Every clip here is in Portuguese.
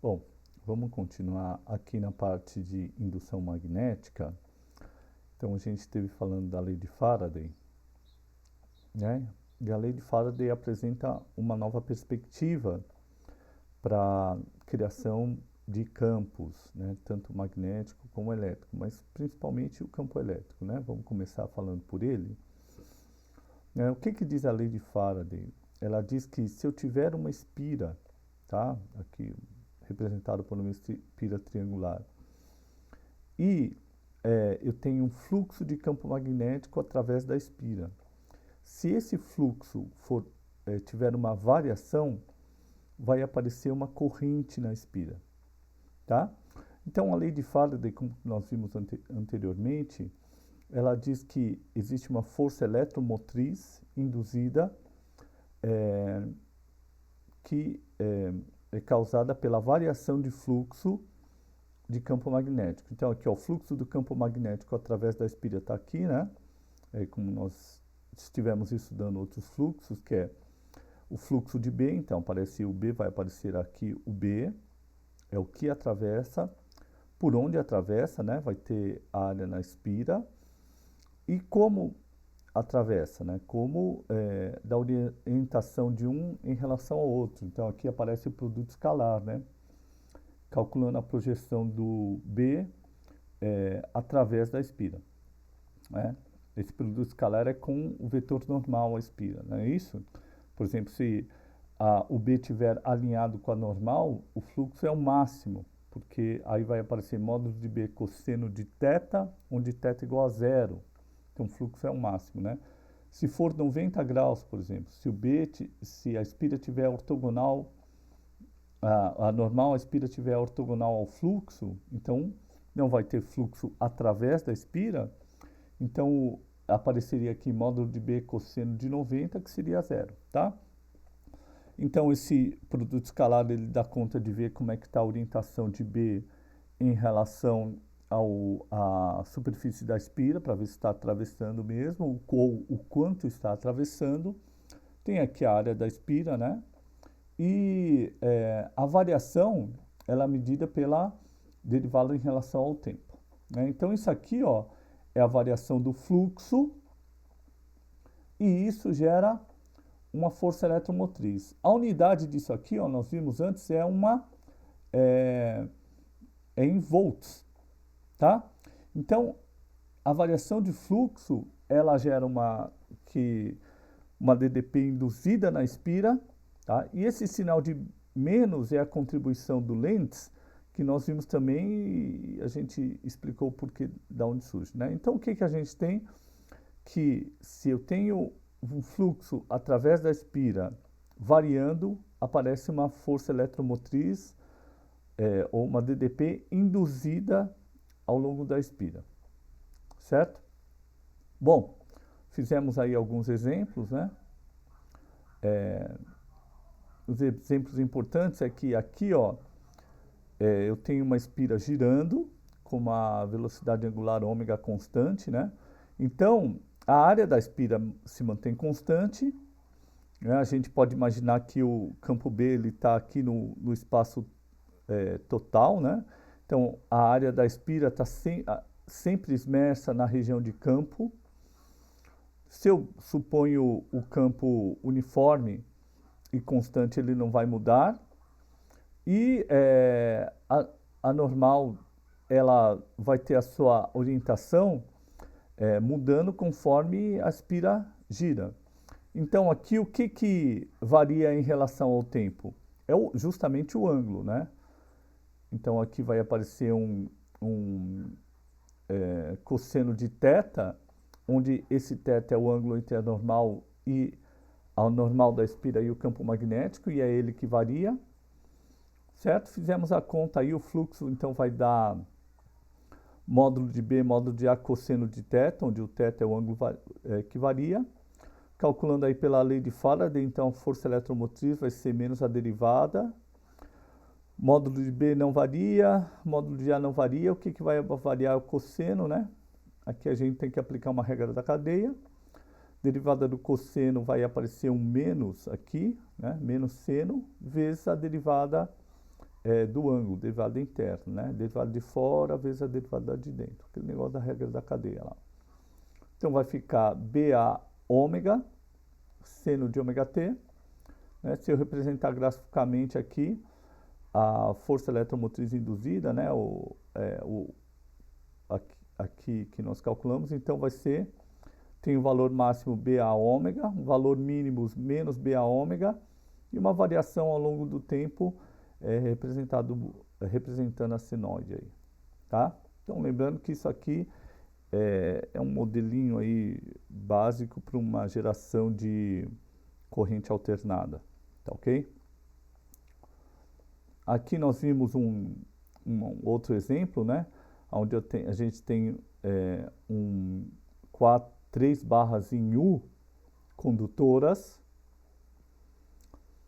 Bom, vamos continuar aqui na parte de indução magnética. Então a gente esteve falando da lei de Faraday, né? E a lei de Faraday apresenta uma nova perspectiva para a criação de campos, né? Tanto magnético como elétrico, mas principalmente o campo elétrico, né? Vamos começar falando por ele. O que que diz a lei de Faraday? Ela diz que se eu tiver uma espira, tá? Aqui representado por uma espira triangular, e eu tenho um fluxo de campo magnético através da espira. Se esse fluxo tiver uma variação, vai aparecer uma corrente na espira, tá? Então, a lei de Faraday, como nós vimos anteriormente, ela diz que existe uma força eletromotriz induzida que é causada pela variação de fluxo de campo magnético. Então, aqui, ó, o fluxo do campo magnético através da espira está aqui, né? Como nós estivemos estudando outros fluxos, que é o fluxo de B, então aparece o B, vai aparecer aqui o B, é o que atravessa, por onde atravessa, né? Vai ter a área na espira, e como atravessa, né? Como da orientação de um em relação ao outro. Então, aqui aparece o produto escalar, né? Calculando a projeção do B através da espira, né? Esse produto escalar é com o vetor normal à espira, não é isso? Por exemplo, se o B estiver alinhado com a normal, o fluxo é o máximo, porque aí vai aparecer módulo de B cosseno de θ, onde θ é igual a zero. Então, o fluxo é o máximo, né? Se for 90 graus, por exemplo, se a espira estiver ortogonal, a normal, a espira estiver ortogonal ao fluxo, então não vai ter fluxo através da espira, então apareceria aqui módulo de B cosseno de 90, que seria zero, tá? Então esse produto escalar ele dá conta de ver como é que está a orientação de B em relação à superfície da espira, para ver se está atravessando mesmo, ou o quanto está atravessando. Tem aqui a área da espira, né? E a variação ela é medida pela derivada em relação ao tempo, né? Então isso aqui, ó, é a variação do fluxo, e isso gera uma força eletromotriz. A unidade disso aqui, ó, nós vimos antes, é em volts, tá? Então, a variação de fluxo, ela gera uma DDP induzida na espira, tá? E esse sinal de menos é a contribuição do Lentz, que nós vimos também e a gente explicou o porquê, da onde surge, né? Então, o que que a gente tem? Que se eu tenho um fluxo através da espira variando, aparece uma força eletromotriz ou uma DDP induzida ao longo da espira, certo? Bom, fizemos aí alguns exemplos, né? Os exemplos importantes é que aqui, ó, eu tenho uma espira girando com uma velocidade angular ômega constante, né? Então, a área da espira se mantém constante, né? A gente pode imaginar que o campo B está aqui no espaço total, né? Então, a área da espira está sempre imersa na região de campo. Se eu suponho o campo uniforme e constante, ele não vai mudar. E a normal, ela vai ter a sua orientação mudando conforme a espira gira. Então, aqui, o que que varia em relação ao tempo? É justamente o ângulo, né? Então, aqui vai aparecer um cosseno de θ, onde esse θ é o ângulo entre a normal e a normal da espira e o campo magnético, e é ele que varia, certo? Fizemos a conta aí, o fluxo então vai dar módulo de B, módulo de A cosseno de θ, onde o θ é o ângulo que varia. Calculando aí pela lei de Faraday, então a força eletromotriz vai ser menos a derivada. Módulo de B não varia, módulo de A não varia. O que que vai variar é o cosseno, né? Aqui a gente tem que aplicar uma regra da cadeia. Derivada do cosseno vai aparecer um menos aqui, né? Menos seno, vezes a derivada do ângulo, derivada interna, né? Derivada de fora vezes a derivada de dentro. Aquele negócio da regra da cadeia lá. Então vai ficar BA ômega, seno de ômega t. Né? Se eu representar graficamente aqui a força eletromotriz induzida, né? Aqui que nós calculamos, então vai ser, tem o valor máximo BA ômega, um valor mínimo menos BA ômega, e uma variação ao longo do tempo representando a senoide aí, tá? Então lembrando que isso aqui é um modelinho aí básico para uma geração de corrente alternada, tá ok? Aqui nós vimos um outro exemplo, né? Onde a gente tem 3 barras em U condutoras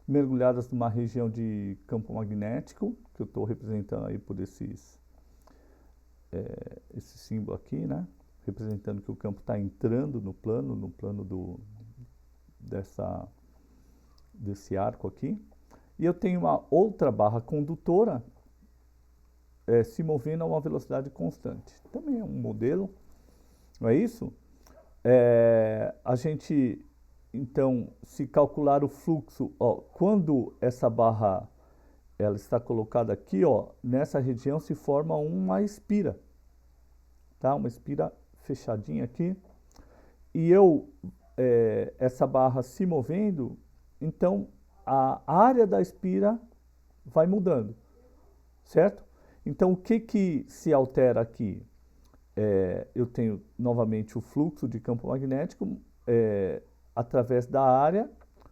mergulhadas numa região de campo magnético, que eu estou representando aí por esse símbolo aqui, né? Representando que o campo está entrando no plano desse arco aqui. E eu tenho uma outra barra condutora se movendo a uma velocidade constante. Também é um modelo, não é isso? A gente, então, se calcular o fluxo, ó, quando essa barra ela está colocada aqui, ó, nessa região se forma uma espira, tá? Uma espira fechadinha aqui. E essa barra se movendo, então a área da espira vai mudando, certo? Então, o que se altera aqui? Eu tenho novamente o fluxo de campo magnético através da área.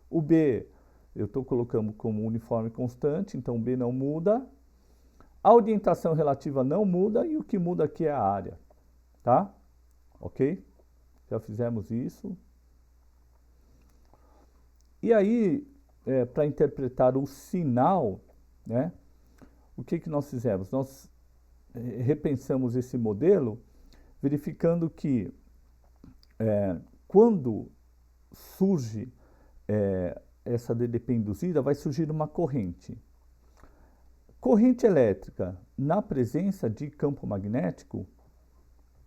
O B eu estou colocando como uniforme constante, então B não muda. A orientação relativa não muda e o que muda aqui é a área, tá? Ok? Já fizemos isso. E aí, para interpretar o sinal, né? O que nós fizemos? Nós repensamos esse modelo, verificando que quando surge essa DDP induzida, vai surgir uma corrente. Corrente elétrica, na presença de campo magnético,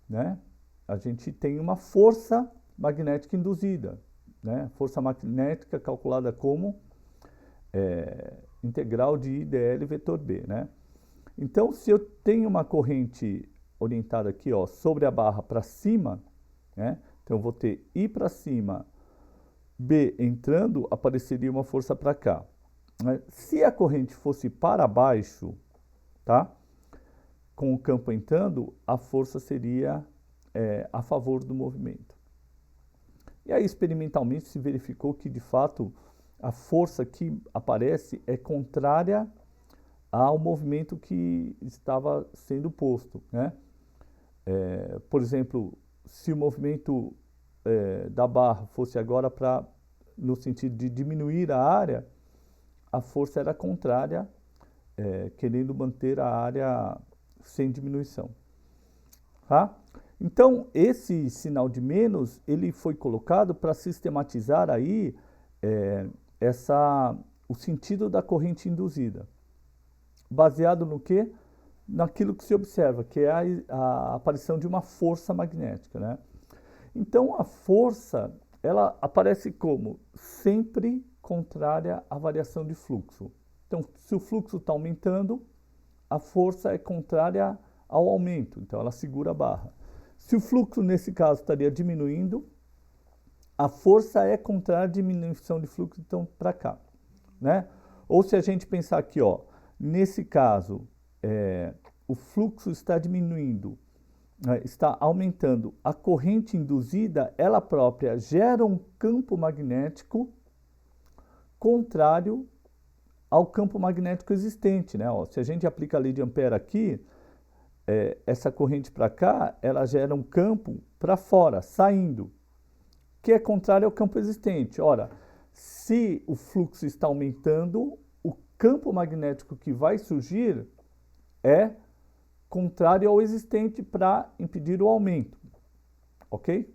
né, a gente tem uma força magnética induzida, né? Força magnética calculada como integral de IDL vetor B, né? Então, se eu tenho uma corrente orientada aqui, ó, sobre a barra para cima, né? Então, eu vou ter I para cima, B entrando, apareceria uma força para cá. Né? Se a corrente fosse para baixo, tá? Com o campo entrando, a força seria a favor do movimento. E aí, experimentalmente, se verificou que, de fato, a força que aparece é contrária ao movimento que estava sendo posto, né? Por exemplo, se o movimento da barra fosse agora no sentido de diminuir a área, a força era contrária, querendo manter a área sem diminuição. Tá? Então, esse sinal de menos, ele foi colocado para sistematizar aí o sentido da corrente induzida. Baseado no quê? Naquilo que se observa, que é a aparição de uma força magnética, né? Então, a força, ela aparece como sempre contrária à variação de fluxo. Então, se o fluxo está aumentando, a força é contrária ao aumento, então ela segura a barra. Se o fluxo, nesse caso, estaria diminuindo, a força é contrária à diminuição de fluxo, então, para cá, né? Ou se a gente pensar aqui, ó, nesse caso, o fluxo está diminuindo, está aumentando, a corrente induzida, ela própria gera um campo magnético contrário ao campo magnético existente, né? Ó, se a gente aplica a lei de Ampère aqui, essa corrente para cá, ela gera um campo para fora, saindo, que é contrário ao campo existente. Ora, se o fluxo está aumentando, o campo magnético que vai surgir é contrário ao existente para impedir o aumento, ok?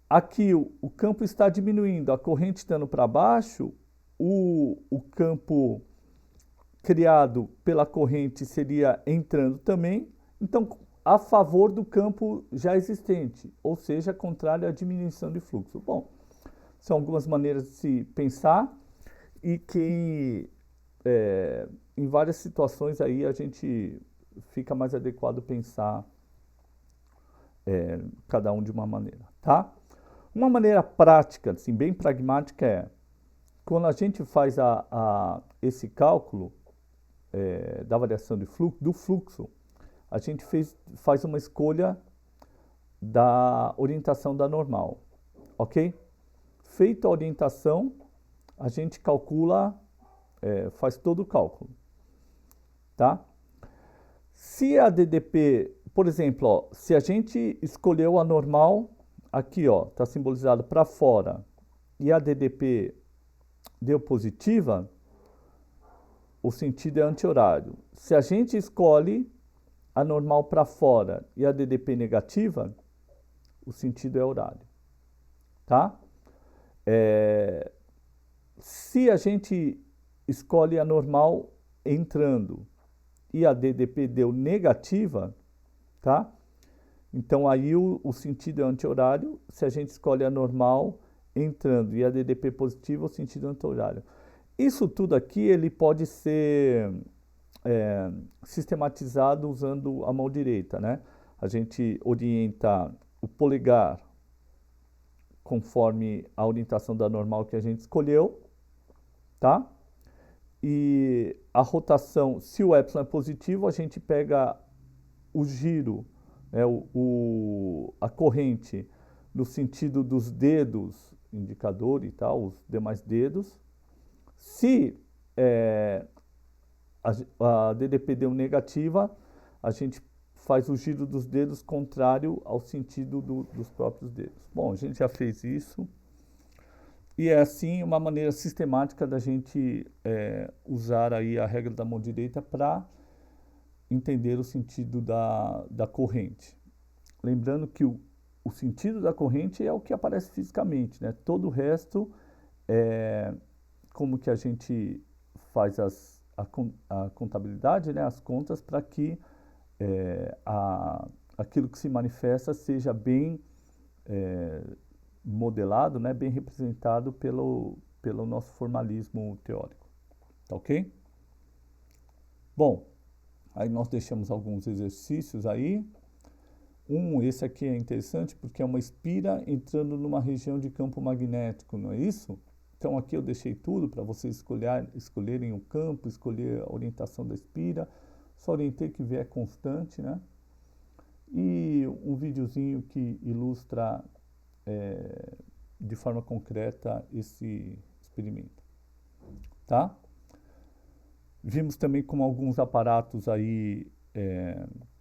Aqui o campo está diminuindo, a corrente estando para baixo, o campo criado pela corrente seria entrando também, então a favor do campo já existente, ou seja, contrário à diminuição de fluxo. Bom, são algumas maneiras de se pensar e que em várias situações aí a gente fica mais adequado pensar cada um de uma maneira, tá? Uma maneira prática, assim, bem pragmática é, quando a gente faz esse cálculo da variação de fluxo, do fluxo, a gente faz uma escolha da orientação da normal, ok? Feita a orientação, a gente calcula, faz todo o cálculo, tá? Se a DDP, por exemplo, ó, se a gente escolheu a normal, aqui ó, está simbolizado para fora, e a DDP deu positiva, o sentido é anti-horário. Se a gente escolhe a normal para fora e a DDP negativa, o sentido é horário, tá? Se a gente escolhe a normal entrando e a DDP deu negativa, tá? Então aí o sentido é anti-horário. Se a gente escolhe a normal entrando e a DDP positiva, o sentido é anti-horário. Isso tudo aqui ele pode ser sistematizado usando a mão direita, né? A gente orienta o polegar conforme a orientação da normal que a gente escolheu, tá? E a rotação, se o epsilon é positivo, a gente pega o giro, a corrente no sentido dos dedos, indicador e tal, os demais dedos. Se a DDP deu negativa, a gente faz o giro dos dedos contrário ao sentido dos próprios dedos. Bom, a gente já fez isso. E é assim uma maneira sistemática da gente usar aí a regra da mão direita para entender o sentido da corrente. Lembrando que o sentido da corrente é o que aparece fisicamente, né? Todo o resto é como que a gente faz a contabilidade, né? As contas, para que aquilo que se manifesta seja bem modelado, né? Bem representado pelo nosso formalismo teórico. Tá ok? Bom, aí nós deixamos alguns exercícios aí. Esse aqui é interessante porque é uma espira entrando numa região de campo magnético, não é isso? Então aqui eu deixei tudo para vocês escolherem o campo, escolher a orientação da espira. Só orientei que V é constante, né? E um videozinho que ilustra de forma concreta esse experimento, tá? Vimos também como alguns aparatos aí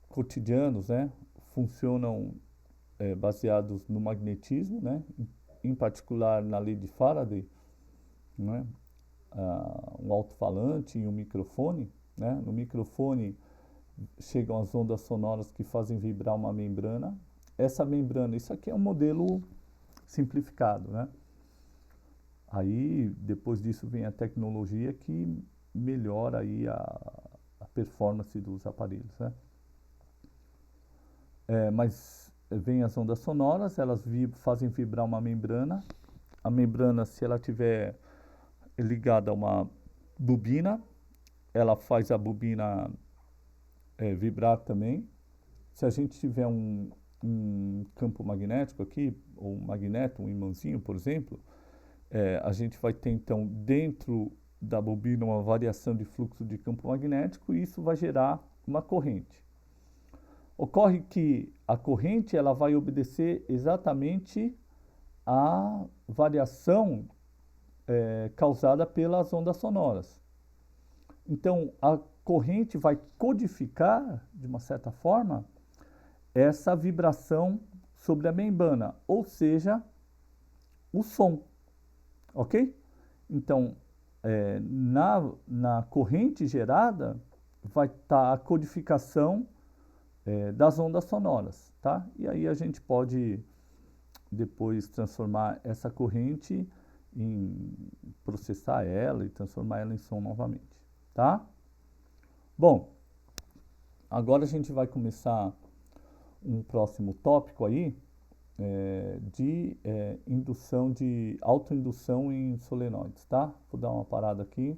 cotidianos, né? Funcionam baseados no magnetismo, né? Em particular na lei de Faraday, né? Um alto-falante e um microfone, né? No microfone chegam as ondas sonoras que fazem vibrar uma membrana. Essa membrana, isso aqui é um modelo simplificado, né? Aí depois disso vem a tecnologia que melhora aí a performance dos aparelhos, né? Mas vem as ondas sonoras, elas fazem vibrar uma membrana. A membrana, se ela tiver ligada a uma bobina, ela faz a bobina vibrar também. Se a gente tiver um campo magnético aqui, ou um magneto, um imãzinho, por exemplo, a gente vai ter então dentro da bobina uma variação de fluxo de campo magnético e isso vai gerar uma corrente. Ocorre que a corrente ela vai obedecer exatamente à variação causada pelas ondas sonoras. Então, a corrente vai codificar, de uma certa forma, essa vibração sobre a membrana, ou seja, o som, ok? Então, na corrente gerada, vai estar a codificação das ondas sonoras, tá? E aí a gente pode depois transformar essa corrente processar ela e transformar ela em som novamente, tá? Bom, agora a gente vai começar um próximo tópico aí, de indução, de autoindução em solenoides, tá? Vou dar uma parada aqui.